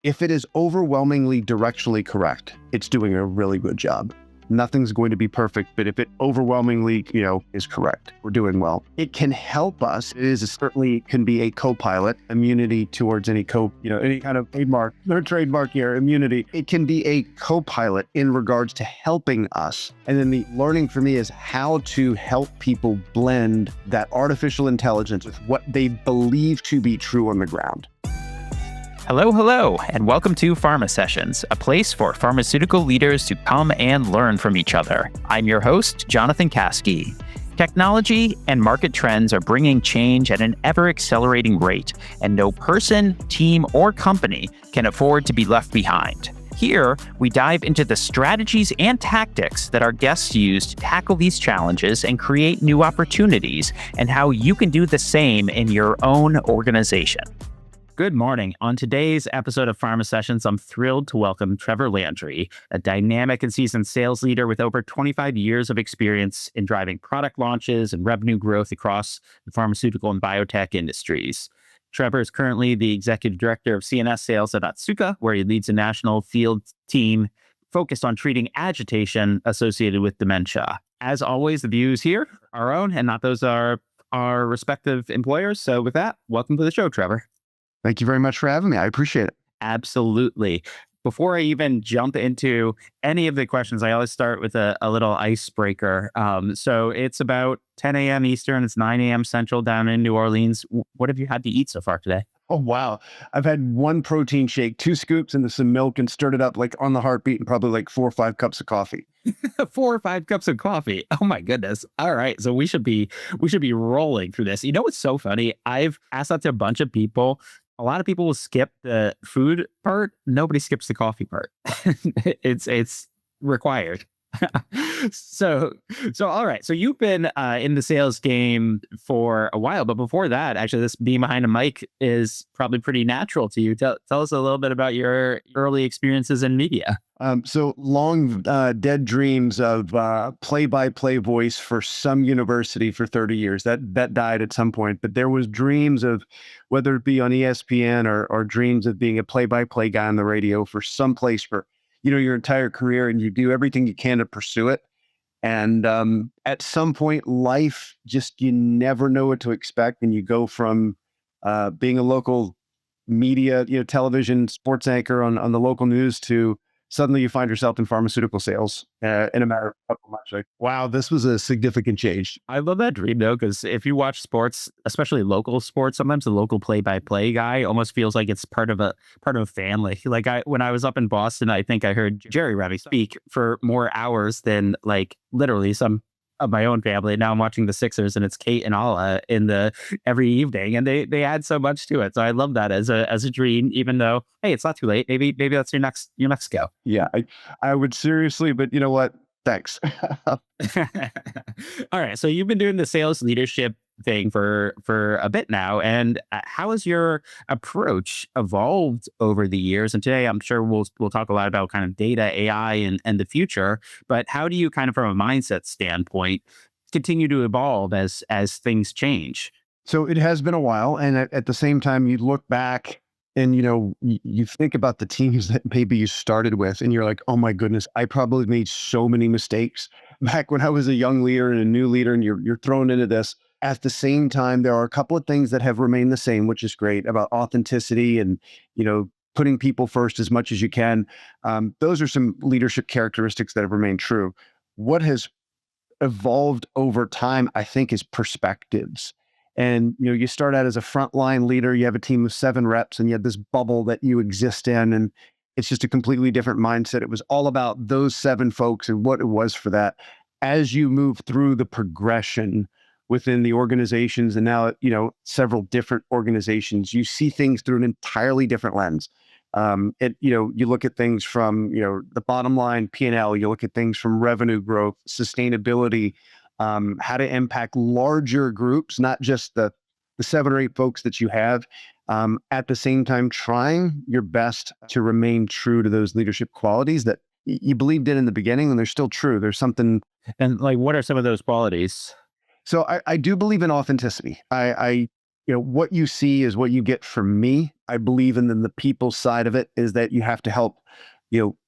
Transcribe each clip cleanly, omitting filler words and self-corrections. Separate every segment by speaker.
Speaker 1: If it is overwhelmingly directionally correct, it's doing a really good job. Nothing's going to be perfect, but if it overwhelmingly, is correct, we're doing well. It can help us. Certainly can be a co-pilot, immunity towards any kind of trademark here, immunity. It can be a co-pilot in regards to helping us. And then the learning for me is how to help people blend that artificial intelligence with what they believe to be true on the ground.
Speaker 2: Hello, and welcome to Pharma Sessions, a place for pharmaceutical leaders to come and learn from each other. I'm your host, Jonathan Kaskey. Technology and market trends are bringing change at an ever-accelerating rate, and no person, team, or company can afford to be left behind. Here, we dive into the strategies and tactics that our guests use to tackle these challenges and create new opportunities, and how you can do the same in your own organization. Good morning. On today's episode of Pharma Sessions, I'm thrilled to welcome Trevor Landry, a dynamic and seasoned sales leader with over 25 years of experience in driving product launches and revenue growth across the pharmaceutical and biotech industries. Trevor is currently the executive director of CNS sales at Otsuka, where he leads a national field team focused on treating agitation associated with dementia. As always, the views here are our own and not those of our respective employers. So with that, welcome to the show, Trevor.
Speaker 1: Thank you very much for having me. I appreciate it.
Speaker 2: Absolutely. Before I even jump into any of the questions, I always start with a little icebreaker. So it's about 10 a.m. Eastern. It's 9 a.m. Central down in New Orleans. What have you had to eat so far today?
Speaker 1: Oh, wow. I've had one protein shake, 2 scoops into some milk and stirred it up like on the heartbeat and probably like 4 or 5 cups of coffee.
Speaker 2: 4 or 5 cups of coffee. Oh my goodness. All right. So we should be rolling through this. You know what's so funny? I've asked that to a bunch of people. A lot of people will skip the food part. Nobody skips the coffee part. It's required. So all right. So you've been in the sales game for a while, but before that, actually, this being behind a mic is probably pretty natural to you. Tell us a little bit about your early experiences in media.
Speaker 1: So long dead dreams of play-by-play voice for some university for 30 years. That died at some point, but there was dreams of whether it be on ESPN or dreams of being a play-by-play guy on the radio for some place for your entire career, and you do everything you can to pursue it. And at some point, life just, you never know what to expect, and you go from being a local media, television sports anchor on the local news to suddenly you find yourself in pharmaceutical sales in a matter of a couple months. Like, wow, this was a significant change.
Speaker 2: I love that dream though, because if you watch sports, especially local sports, sometimes the local play-by-play guy almost feels like it's part of a family. Like when I was up in Boston, I think I heard Jerry Remy speak for more hours than like literally some of my own family. Now I'm watching the Sixers and it's Kate and Ala every evening, and they add so much to it. So I love that as a dream, even though, hey, it's not too late. Maybe that's your next go.
Speaker 1: Yeah, I would seriously, but you know what? Thanks.
Speaker 2: All right. So you've been doing the sales leadership thing for a bit now. And how has your approach evolved over the years? And today, I'm sure we'll talk a lot about kind of data, AI, and the future. But how do you kind of, from a mindset standpoint, continue to evolve as things change?
Speaker 1: So it has been a while. And at the same time, you look back and, you think about the teams that maybe you started with, and you're like, oh my goodness, I probably made so many mistakes back when I was a young leader and a new leader, and you're thrown into this. At the same time, there are a couple of things that have remained the same, which is great, about authenticity and, putting people first as much as you can. Those are some leadership characteristics that have remained true. What has evolved over time, I think, is perspectives. And, you start out as a frontline leader, you have a team of 7 reps, and you have this bubble that you exist in, and it's just a completely different mindset. It was all about those 7 folks and what it was for that. As you move through the progression within the organizations, and now, several different organizations, you see things through an entirely different lens. You look at things from, the bottom line P&L, you look at things from revenue growth, sustainability, how to impact larger groups, not just the 7 or 8 folks that you have, at the same time, trying your best to remain true to those leadership qualities that you believed in the beginning, and they're still true. There's something.
Speaker 2: And like, what are some of those qualities?
Speaker 1: So I do believe in authenticity. I what you see is what you get from me. I believe in the people side of it is that you have to help,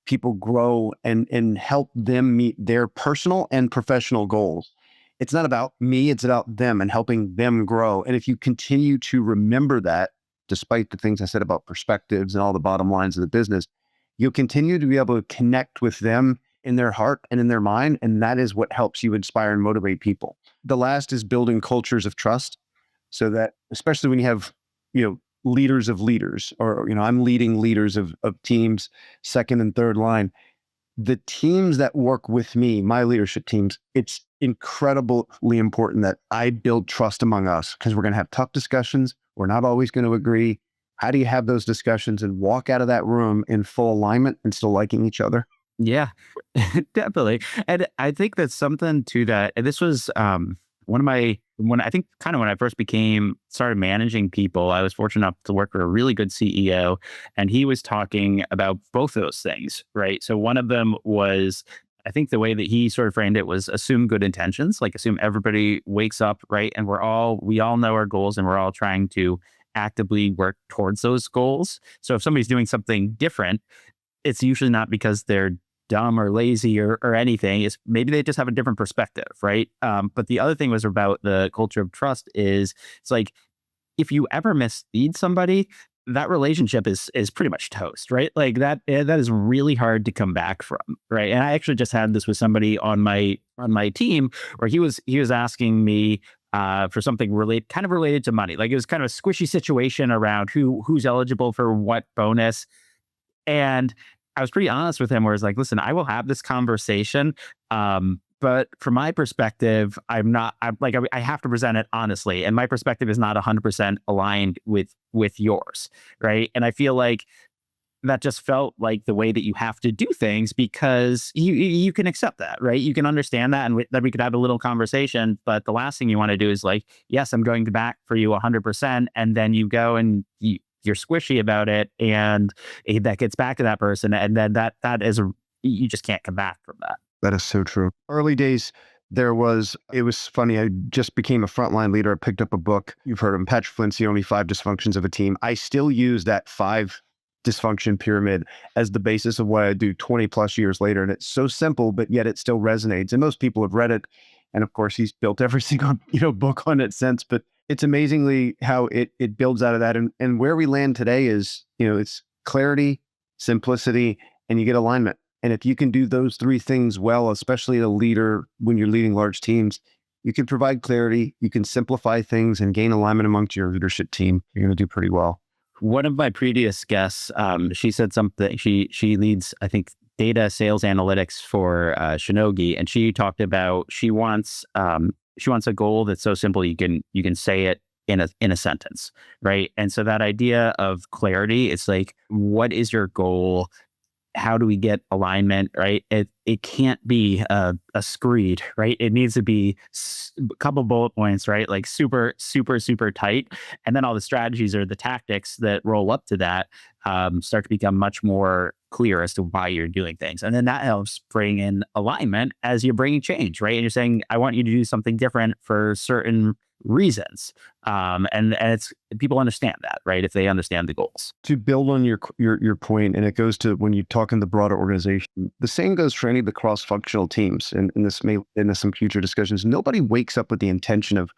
Speaker 1: people grow and help them meet their personal and professional goals. It's not about me, it's about them and helping them grow. And if you continue to remember that, despite the things I said about perspectives and all the bottom lines of the business, you'll continue to be able to connect with them in their heart and in their mind. And that is what helps you inspire and motivate people. The last is building cultures of trust, so that especially when you have, leaders of leaders, or, I'm leading leaders of teams, second and third line, the teams that work with me, my leadership teams, it's incredibly important that I build trust among us, because we're going to have tough discussions. We're not always going to agree. How do you have those discussions and walk out of that room in full alignment and still liking each other?
Speaker 2: Yeah, definitely. And I think that's something to that. And this was one of my, when I think kind of when I first started managing people, I was fortunate enough to work with a really good CEO, and he was talking about both of those things, right? So one of them was, I think the way that he sort of framed it was assume good intentions, like assume everybody wakes up, right? And we all know our goals, and we're all trying to actively work towards those goals. So if somebody's doing something different, it's usually not because they're dumb or lazy or anything. It's maybe they just have a different perspective, right? But the other thing was about the culture of trust is, it's like, if you ever mislead somebody, that relationship is pretty much toast, right? Like that is really hard to come back from, right? And I actually just had this with somebody on my team, where he was asking me for something kind of related to money. Like it was kind of a squishy situation around who's eligible for what bonus. And I was pretty honest with him, where it's like, listen, I will have this conversation. But from my perspective, I have to present it honestly. And my perspective is not 100% aligned with yours. Right. And I feel like that just felt like the way that you have to do things, because you can accept that, right? You can understand that, and that we could have a little conversation. But the last thing you want to do is like, yes, I'm going to back for you 100%. And then you go and you're squishy about it, and that gets back to that person. And then that is, you just can't come back from that.
Speaker 1: That is so true. Early days, it was funny. I just became a frontline leader. I picked up a book. You've heard of him, Patrick Lencioni, 5 Dysfunctions of a Team. I still use that 5 dysfunction pyramid as the basis of what I do 20 plus years later. And it's so simple, but yet it still resonates. And most people have read it. And of course, he's built every single, book on it since, but it's amazingly how it builds out of that. And where we land today is, it's clarity, simplicity, and you get alignment. And if you can do those 3 things well, especially a leader, when you're leading large teams, you can provide clarity, you can simplify things and gain alignment amongst your leadership team. You're going to do pretty well.
Speaker 2: One of my previous guests, she said something, she leads, I think, data sales analytics for Shinogi. And she talked about, she wants a goal that's so simple you can say it in a sentence, right? And so that idea of clarity, it's like, what is your goal? How do we get alignment, right? It can't be a screed, right? It needs to be a couple bullet points, right? Like super, super, super tight. And then all the strategies or the tactics that roll up to that start to become much more clear as to why you're doing things. And then that helps bring in alignment as you're bringing change, right? And you're saying, I want you to do something different for certain reasons. And it's, people understand that, right? If they understand the goals.
Speaker 1: To build on your point, and it goes to when you talk in the broader organization, the same goes for any of the cross-functional teams. And this may in some future discussions, nobody wakes up with the intention of,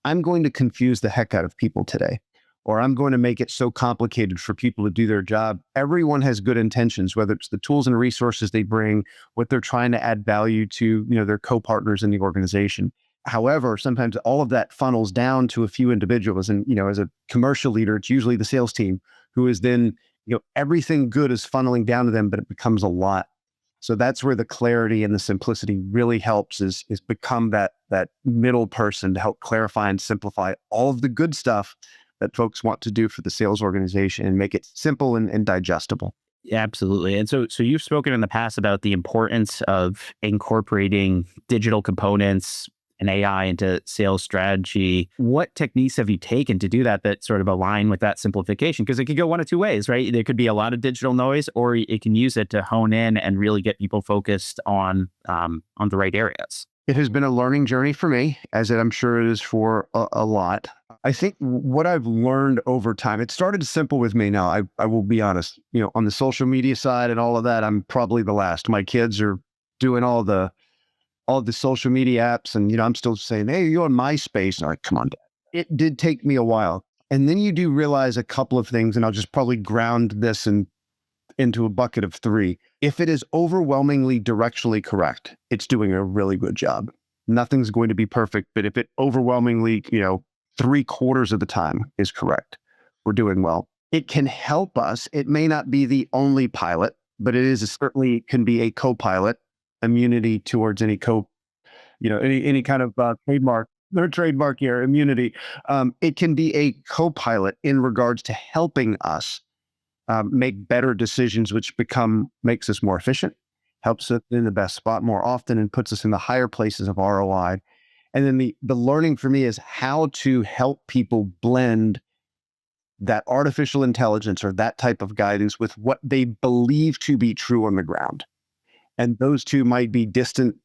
Speaker 1: I'm going to confuse the heck out of people today, or I'm going to make it so complicated for people to do their job. Everyone has good intentions, whether it's the tools and resources they bring, what they're trying to add value to, their co-partners in the organization. However, sometimes all of that funnels down to a few individuals. And, as a commercial leader, it's usually the sales team who is then, everything good is funneling down to them, but it becomes a lot. So that's where the clarity and the simplicity really helps is become that middle person to help clarify and simplify all of the good stuff that folks want to do for the sales organization and make it simple and digestible.
Speaker 2: Yeah, absolutely. And so you've spoken in the past about the importance of incorporating digital components and AI into sales strategy. What techniques have you taken to do that sort of align with that simplification? Because it could go one of 2 ways, right? There could be a lot of digital noise, or it can use it to hone in and really get people focused on the right areas.
Speaker 1: It has been a learning journey for me, as I'm sure it is for a lot. I think what I've learned over time, it started simple with me now. I will be honest, on the social media side and all of that, I'm probably the last. My kids are doing all the social media apps, and I'm still saying, "Hey, you're on MySpace." And I'm like, come on, Dad. It did take me a while. And then you do realize a couple of things, and I'll just probably ground this into a bucket of three. If it is overwhelmingly directionally correct, it's doing a really good job. Nothing's going to be perfect, but if it overwhelmingly, 3/4 of the time is correct, we're doing well. It can help us. It may not be the only pilot, but certainly can be a co-pilot. Immunity towards any any kind of trademark, their trademark here, immunity. It can be a co-pilot in regards to helping us make better decisions, which makes us more efficient, helps us in the best spot more often, and puts us in the higher places of ROI. And then the learning for me is how to help people blend that artificial intelligence or that type of guidance with what they believe to be true on the ground. And those two might be distant.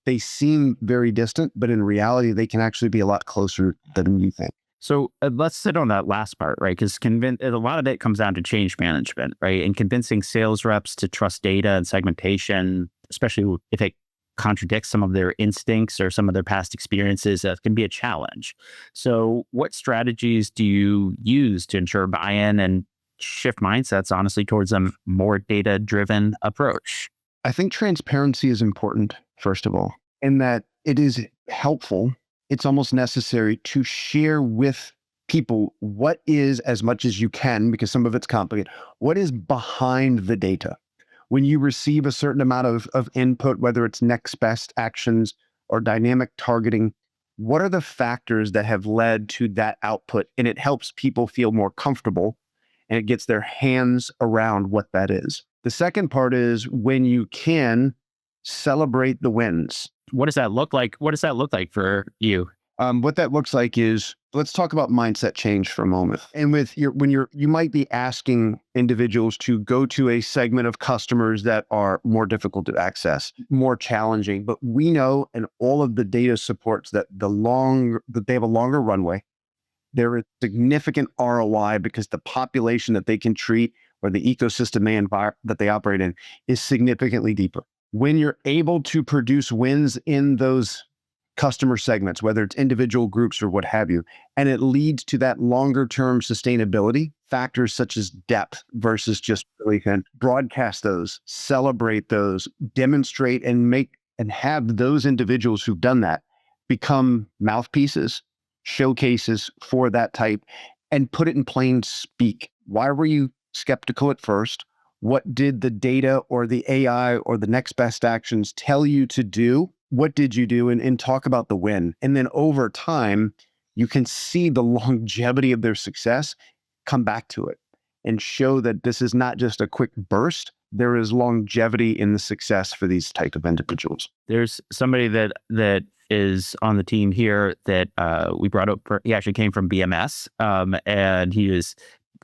Speaker 1: They seem very distant, but in reality, they can actually be a lot closer than you think.
Speaker 2: So let's sit on that last part, right? Because a lot of it comes down to change management, right? And convincing sales reps to trust data and segmentation, especially if it contradicts some of their instincts or some of their past experiences, can be a challenge. So what strategies do you use to ensure buy-in and shift mindsets, honestly, towards a more data-driven approach?
Speaker 1: I think transparency is important, first of all, in that it is helpful. It's almost necessary to share with people what is, as much as you can, because some of it's complicated, what is behind the data. When you receive a certain amount of input, whether it's next best actions or dynamic targeting, what are the factors that have led to that output? And it helps people feel more comfortable, and it gets their hands around what that is. The second part is when you can celebrate the wins.
Speaker 2: What does that look like? What does that look like for you?
Speaker 1: What that looks like is, let's talk about mindset change for a moment. And you might be asking individuals to go to a segment of customers that are more difficult to access, more challenging, but we know, and all of the data supports that that they have a longer runway. There is significant ROI because the population that they can treat or the ecosystem that they operate in is significantly deeper. When you're able to produce wins in those customer segments, whether it's individual groups or what have you, and it leads to that longer term sustainability, factors such as depth versus just really can broadcast those, celebrate those, demonstrate and have those individuals who've done that become mouthpieces, showcases for that type, and put it in plain speak. Why were you skeptical at first? What did the data or the AI or the next best actions tell you to do? What did you do? And talk about the win. And then over time, you can see the longevity of their success come back to it and show that this is not just a quick burst. There is longevity in the success for these type of individuals.
Speaker 2: There's somebody that is on the team here that we brought up. He actually came from BMS, and he was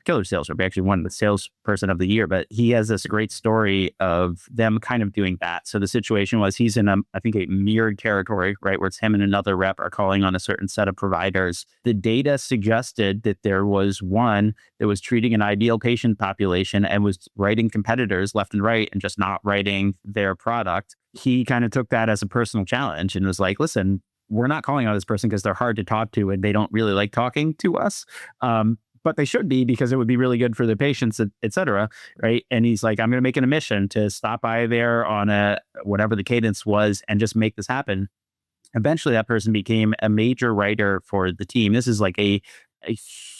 Speaker 2: killer sales rep. He actually won the salesperson of the year, but he has this great story of them kind of doing that. So the situation was he's in I think a mirrored territory, right? Where it's him and another rep are calling on a certain set of providers. The data suggested that there was one that was treating an ideal patient population and was writing competitors left and right and just not writing their product. He kind of took that as a personal challenge and was like, listen, we're not calling on this person because they're hard to talk to and they don't really like talking to us. But they should be because it would be really good for the patients, et cetera, right? And he's like, I'm going to make it a mission to stop by there on whatever the cadence was and just make this happen. Eventually, that person became a major writer for the team. This is like a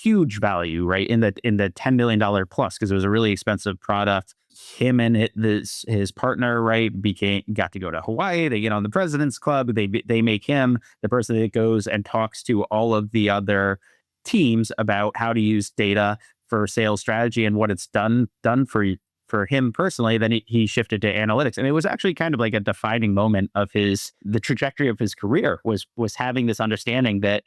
Speaker 2: huge value, right? In the $10 million plus, because it was a really expensive product. Him and his partner, right, got to go to Hawaii. They get on the President's Club. They make him the person that goes and talks to all of the other teams about how to use data for sales strategy and what it's done for him personally. Then he shifted to analytics, and it was actually kind of like a defining moment of the trajectory of his career was having this understanding that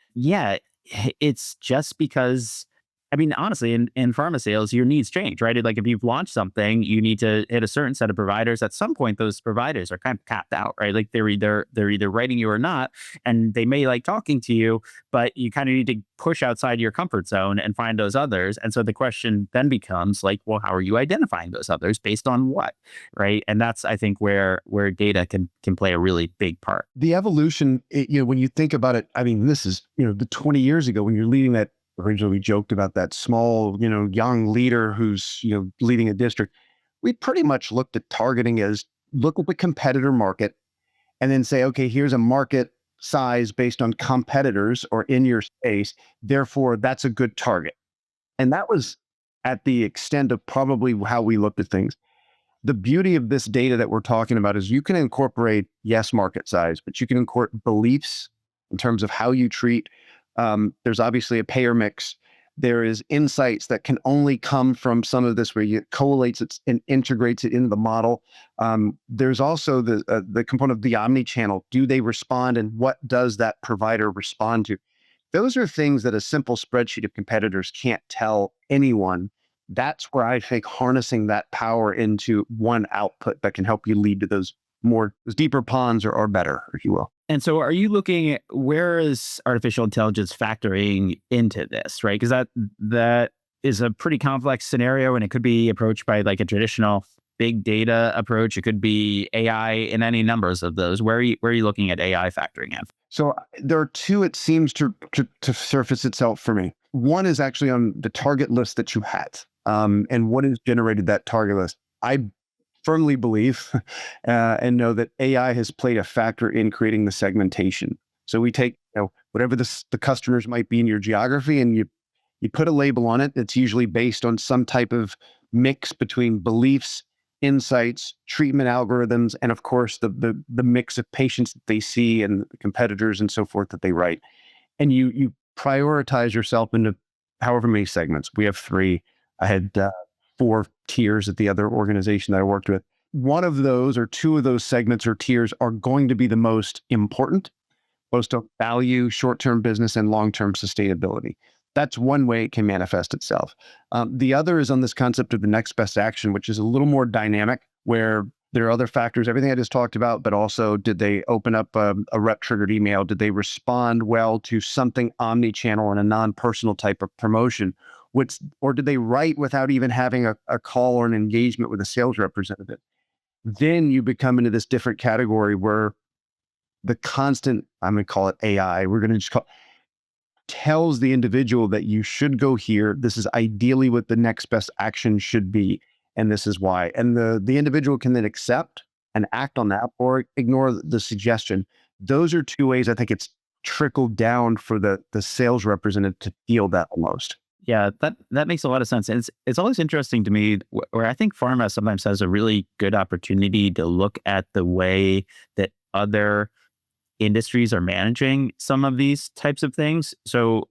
Speaker 2: it's just because I mean, honestly, in pharma sales, your needs change, right? Like if you've launched something, you need to hit a certain set of providers. At some point, those providers are kind of capped out, right? Like they're either writing you or not, and they may like talking to you, but you kind of need to push outside your comfort zone and find those others. And so the question then becomes like, well, how are you identifying those others based on what, right? And that's I think where data can play a really big part.
Speaker 1: The evolution, when you think about it, I mean, this is, the 20 years ago when you're leading that. Originally, we joked about that small, young leader who's, leading a district. We pretty much looked at targeting as look at the competitor market and then say, okay, here's a market size based on competitors or in your space. Therefore, that's a good target. And that was at the extent of probably how we looked at things. The beauty of this data that we're talking about is you can incorporate, yes, market size, but you can incorporate beliefs in terms of how you treat. There's obviously a payer mix. There is insights that can only come from some of this where you collates it and integrates it into the model. There's also the component of the omni-channel. Do they respond, and what does that provider respond to? Those are things that a simple spreadsheet of competitors can't tell anyone. That's where I think harnessing that power into one output that can help you lead to those deeper ponds or better, if you will.
Speaker 2: And so are you looking at where is artificial intelligence factoring into this, right? Because that is a pretty complex scenario, and it could be approached by like a traditional big data approach. It could be AI in any numbers of those. Where are you looking at AI factoring in?
Speaker 1: So there are two, it seems to surface itself for me. One is actually on the target list that you had, and what has generated that target list. I firmly believe and know that AI has played a factor in creating the segmentation. So we take whatever the customers might be in your geography, and you put a label on it. It's usually based on some type of mix between beliefs, insights, treatment algorithms, and of course the mix of patients that they see and the competitors and so forth that they write. And you prioritize yourself into however many segments. We have 3. I had 4 tiers at the other organization that I worked with. One of those or 2 of those segments or tiers are going to be the most important, most of value, short-term business, and long-term sustainability. That's one way it can manifest itself. The other is on this concept of the next best action, which is a little more dynamic, where there are other factors, everything I just talked about, but also did they open up a rep-triggered email? Did they respond well to something omni-channel and a non-personal type of promotion? Or did they write without even having a call or an engagement with a sales representative? Then you become into this different category where the constant, I'm going to call it AI, we're going to just call tells the individual that you should go here. This is ideally what the next best action should be. And this is why. And the individual can then accept and act on that or ignore the suggestion. Those are 2 ways I think it's trickled down for the sales representative to feel that almost.
Speaker 2: Yeah, that makes a lot of sense. And it's always interesting to me where I think pharma sometimes has a really good opportunity to look at the way that other industries are managing some of these types of things. So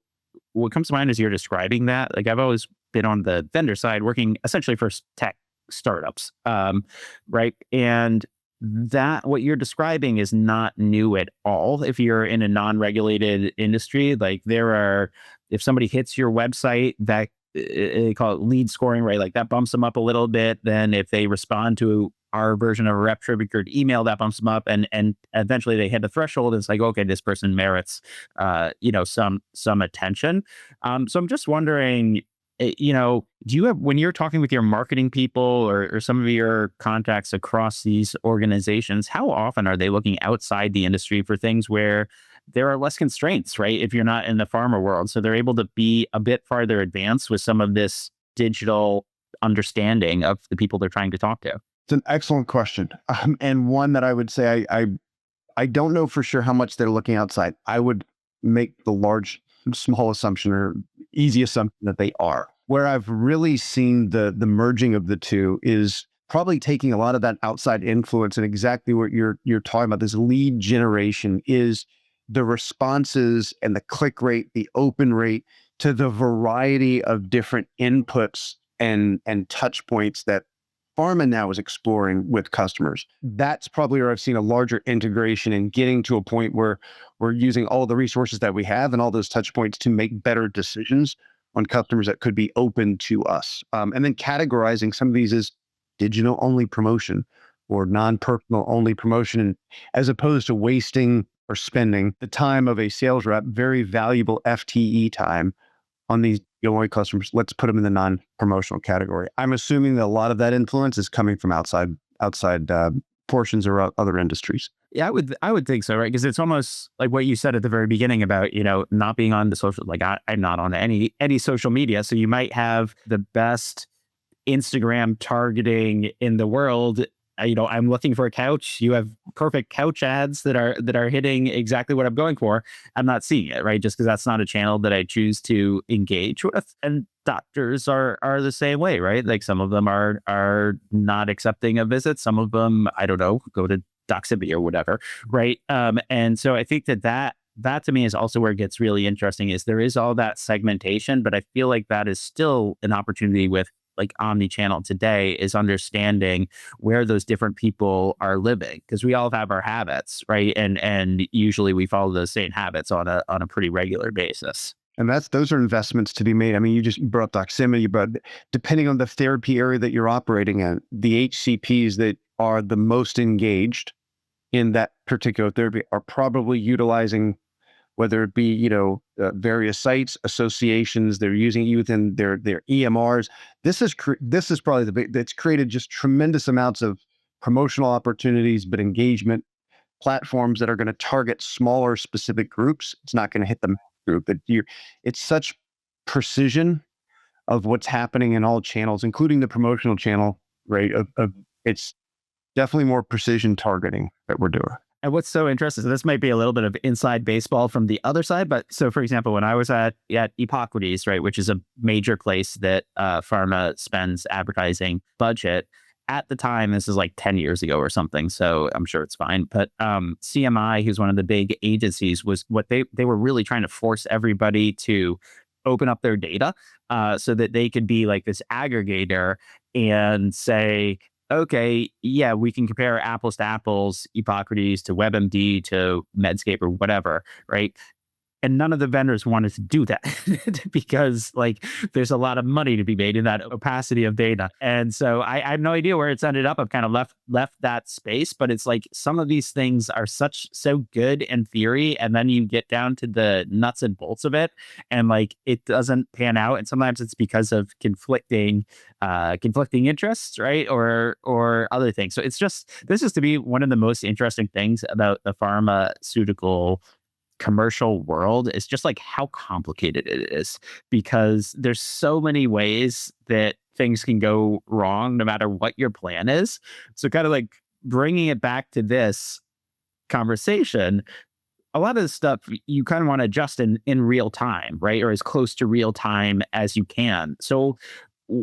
Speaker 2: what comes to mind as you're describing that, like I've always been on the vendor side working essentially for tech startups, right? And that what you're describing is not new at all. If you're in a non-regulated industry, like if somebody hits your website, that they call it lead scoring, right? Like that bumps them up a little bit. Then if they respond to our version of a rep triggered email, that bumps them up, and eventually they hit the threshold. It's like, okay, this person merits, some attention. So I'm just wondering, do you have, when you're talking with your marketing people or some of your contacts across these organizations, how often are they looking outside the industry for things where there are less constraints, right? If you're not in the pharma world, so they're able to be a bit farther advanced with some of this digital understanding of the people they're trying to talk to.
Speaker 1: It's an excellent question, and one that I would say I don't know for sure how much they're looking outside. I would make the small assumption or easy assumption that they are. Where I've really seen the merging of the two is probably taking a lot of that outside influence, and exactly what you're talking about. This lead generation is the responses and the click rate, the open rate to the variety of different inputs and touch points that pharma now is exploring with customers. That's probably where I've seen a larger integration in getting to a point where we're using all the resources that we have and all those touch points to make better decisions on customers that could be open to us. And then categorizing some of these as digital only promotion or non-personal only promotion, as opposed to wasting or spending the time of a sales rep, very valuable FTE time on these only customers. Let's put them in the non-promotional category. I'm assuming that a lot of that influence is coming from outside portions or other industries.
Speaker 2: Yeah, I would think so, right? Because it's almost like what you said at the very beginning about, not being on the social, like I'm not on any social media. So you might have the best Instagram targeting in the world. I'm looking for a couch. You have perfect couch ads that are hitting exactly what I'm going for. I'm not seeing it, right? Just because that's not a channel that I choose to engage with. And doctors are the same way, right? Like some of them are not accepting a visit. Some of them, I don't know, go to Doximity or whatever, right? And so I think that to me is also where it gets really interesting. Is there is all that segmentation, but I feel like that is still an opportunity with like omni-channel today, is understanding where those different people are living, because we all have our habits, right? And usually we follow those same habits on a pretty regular basis.
Speaker 1: And those are investments to be made. I mean, you just brought Doximity, but depending on the therapy area that you're operating in, the HCPs that are the most engaged in that particular therapy are probably utilizing, whether it be, various sites, associations, they're using you within their EMRs. This is probably that's created just tremendous amounts of promotional opportunities, but engagement platforms that are going to target smaller specific groups. It's not going to hit the group. It's such precision of what's happening in all channels, including the promotional channel, right? It's definitely more precision targeting that we're doing.
Speaker 2: And what's so interesting, so this might be a little bit of inside baseball from the other side, but so for example, when I was at Hippocrates, right, which is a major place that pharma spends advertising budget, at the time, this is like 10 years ago or something, so I'm sure it's fine, but CMI, who's one of the big agencies, was what they were really trying to force everybody to open up their data so that they could be like this aggregator and say, okay, yeah, we can compare apples to apples, Hippocrates to WebMD to Medscape or whatever, right? And none of the vendors wanted to do that because like there's a lot of money to be made in that opacity of data. And so I have no idea where it's ended up. I've kind of left that space, but it's like some of these things are so good in theory. And then you get down to the nuts and bolts of it and like it doesn't pan out. And sometimes it's because of conflicting interests, right? Or other things. So this is to be one of the most interesting things about the pharmaceutical commercial world is just like how complicated it is, because there's so many ways that things can go wrong no matter what your plan is. So kind of like bringing it back to this conversation, a lot of the stuff you kind of want to adjust in real time, right? Or as close to real time as you can. So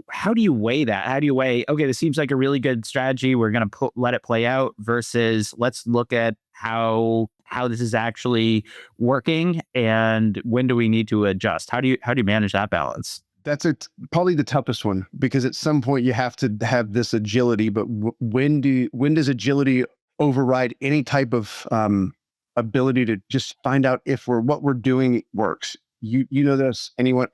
Speaker 2: how do you weigh that? How do you weigh, okay, this seems like a really good strategy, we're going to let it play out, versus let's look at how this is actually working and when do we need to adjust? How do you manage that balance?
Speaker 1: That's probably the toughest one, because at some point you have to have this agility, but when does agility override any type of ability to just find out if what we're doing works? You know this, anyone.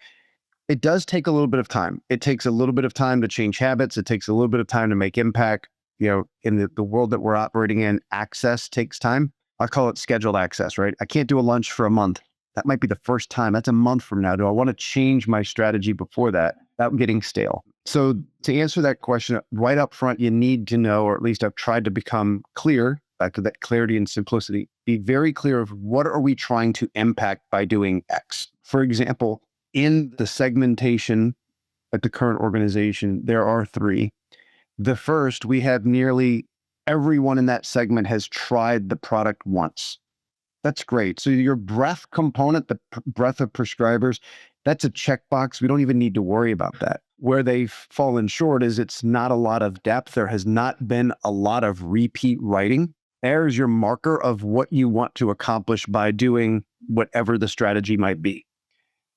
Speaker 1: It does take a little bit of time. It takes a little bit of time to change habits. It takes a little bit of time to make impact. In the world that we're operating in, access takes time. I call it scheduled access, right? I can't do a lunch for a month. That might be the first time. That's a month from now. Do I want to change my strategy before that? Without getting stale. So to answer that question right up front, you need to know, or at least I've tried to become clear, back to that clarity and simplicity, be very clear of what are we trying to impact by doing X. For example, in the segmentation at the current organization, there are 3. The first, we have nearly everyone in that segment has tried the product once. That's great. So your breadth component, the breadth of prescribers, that's a checkbox. We don't even need to worry about that. Where they've fallen short is it's not a lot of depth. There has not been a lot of repeat writing. There's your marker of what you want to accomplish by doing whatever the strategy might be.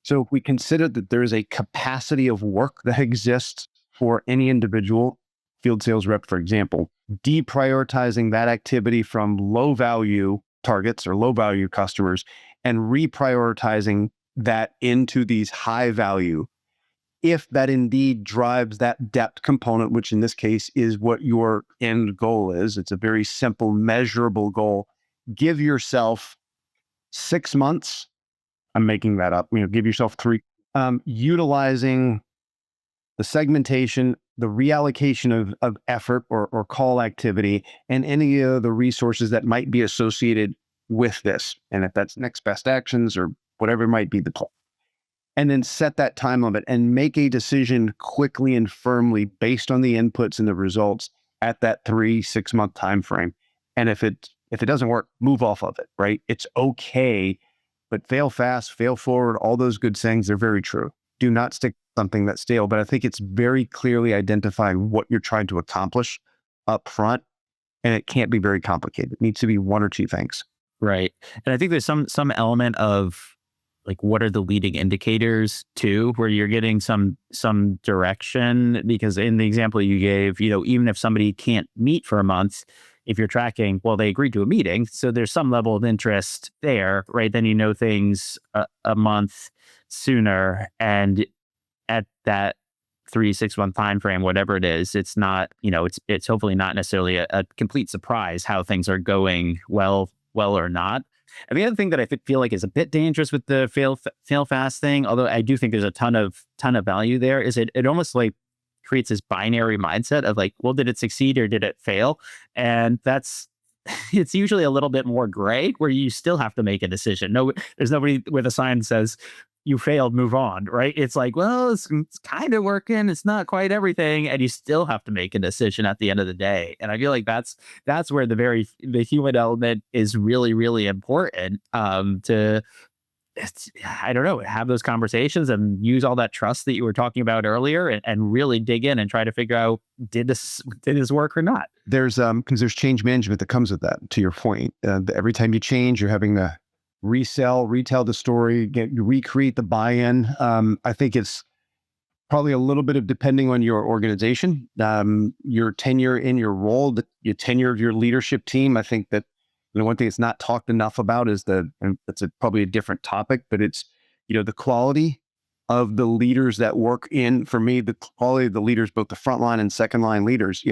Speaker 1: So if we consider that there's a capacity of work that exists for any individual field sales rep, for example, deprioritizing that activity from low value targets or low value customers and reprioritizing that into these high value, if that indeed drives that depth component, which in this case is what your end goal is. It's a very simple, measurable goal. Give yourself 6 months. I'm making that up. Give yourself 3. Utilizing the segmentation, the reallocation of effort or call activity, and any of the resources that might be associated with this. And if that's next best actions or whatever might be the plan. And then set that time limit and make a decision quickly and firmly based on the inputs and the results at that 3-6 month time frame. And if it doesn't work, move off of it, right? It's okay, but fail fast, fail forward, all those good sayings are very true. Do not stick to something that's stale, but I think it's very clearly identifying what you're trying to accomplish up front, and it can't be very complicated. It needs to be 1 or 2 things.
Speaker 2: Right. And I think there's some element of like, what are the leading indicators too, where you're getting some direction, because in the example you gave, even if somebody can't meet for a month, if you're tracking, well, they agreed to a meeting, so there's some level of interest there, right? Then things a month sooner, and at that 3-6 month time frame, whatever it is, it's not, it's hopefully not necessarily a complete surprise how things are going well or not. And the other thing that I feel like is a bit dangerous with the fail fast thing, although I do think there's a ton of value there, is it almost like creates this binary mindset of like, well, did it succeed or did it fail? And it's usually a little bit more gray, where you still have to make a decision. No, there's nobody with a sign that says you failed, move on, right? It's like, well, it's kind of working, it's not quite everything, and you still have to make a decision at the end of the day. And I feel like that's where the human element is really, really important, to, I don't know, have those conversations and use all that trust that you were talking about earlier, and really dig in and try to figure out, did this work or not?
Speaker 1: There's because there's change management that comes with that. To your point, every time you change, you're having to retell the story, recreate the buy-in. I think it's probably a little bit of depending on your organization, your tenure in your role, your tenure of your leadership team. I think that one thing that's not talked enough about is and that's probably a different topic, but it's the quality of the leaders that work in. For me, the quality of the leaders, both the frontline and second line leaders,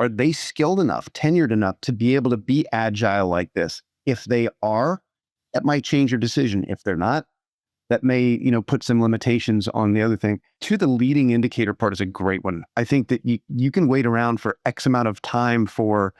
Speaker 1: are they skilled enough, tenured enough to be able to be agile like this? If they are, that might change your decision. If they're not, that may, put some limitations on the other thing. The leading indicator part is a great one. I think that you can wait around for X amount of time for,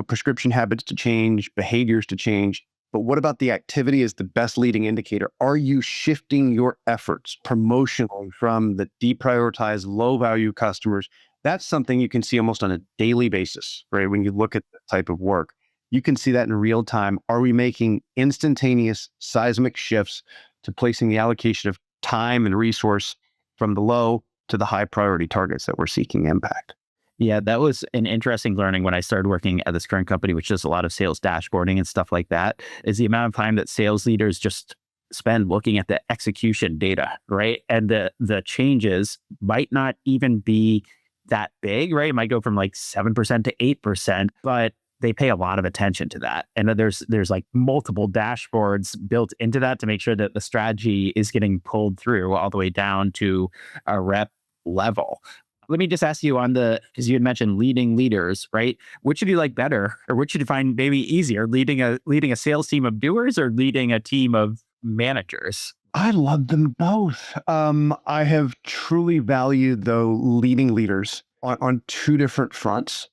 Speaker 1: prescription habits to change, behaviors to change. But what about the activity is the best leading indicator? Are you shifting your efforts promotionally from the deprioritized low value customers? That's something you can see almost on a daily basis, right? When you look at the type of work, you can see that in real time. Are we making instantaneous seismic shifts to placing the allocation of time and resource from the low to the high priority targets that we're seeking impact?
Speaker 2: Yeah, that was an interesting learning when I started working at this current company, which does a lot of sales dashboarding and stuff like that, is the amount of time that sales leaders just spend looking at the execution data, right? And the changes might not even be that big, right? It might go from like 7% to 8%, but they pay a lot of attention to that. And there's like multiple dashboards built into that to make sure that the strategy is getting pulled through all the way down to a rep level. Let me just ask you because you had mentioned leading leaders, right? Which should you like better, or which should you find maybe easier, leading a sales team of doers or leading a team of managers?
Speaker 1: I love them both. I have truly valued, though, leading leaders on 2 different fronts.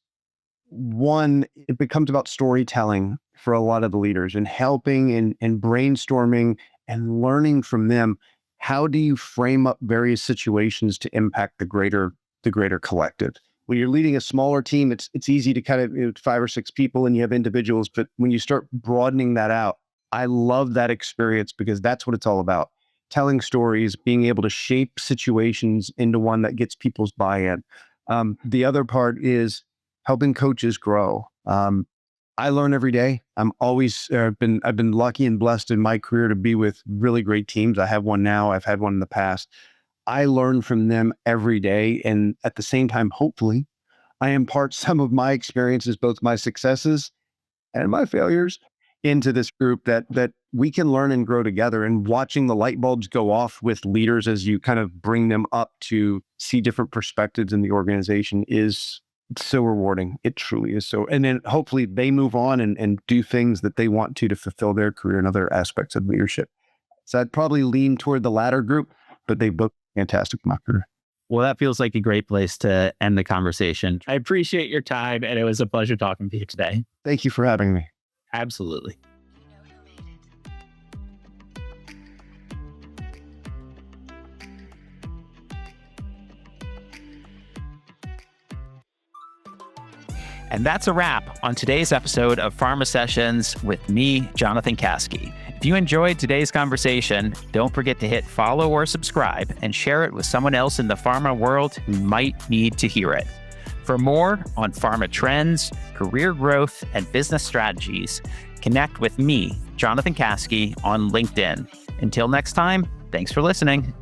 Speaker 1: One, it becomes about storytelling for a lot of the leaders, and helping and brainstorming and learning from them. How do you frame up various situations to impact the greater collective? When you're leading a smaller team, it's easy to kind of 5 or 6 people and you have individuals, but when you start broadening that out, I love that experience, because that's what it's all about. Telling stories, being able to shape situations into one that gets people's buy-in. The other part is helping coaches grow. I learn every day. I'm always I've been lucky and blessed in my career to be with really great teams. I have one now. I've had one in the past. I learn from them every day, and at the same time, hopefully, I impart some of my experiences, both my successes and my failures, into this group that we can learn and grow together. And watching the light bulbs go off with leaders as you kind of bring them up to see different perspectives in the organization is so rewarding. It truly is so. And then hopefully they move on and do things that they want to fulfill their career in other aspects of leadership. So I'd probably lean toward the latter group, but they both fantastic in my career.
Speaker 2: Well, that feels like a great place to end the conversation. I appreciate your time, and it was a pleasure talking to you today.
Speaker 1: Thank you for having me.
Speaker 2: Absolutely. And that's a wrap on today's episode of Pharma Sessions with me, Jonathan Kaskey. If you enjoyed today's conversation, don't forget to hit follow or subscribe and share it with someone else in the pharma world who might need to hear it. For more on pharma trends, career growth, and business strategies, connect with me, Jonathan Kaskey, on LinkedIn. Until next time, thanks for listening.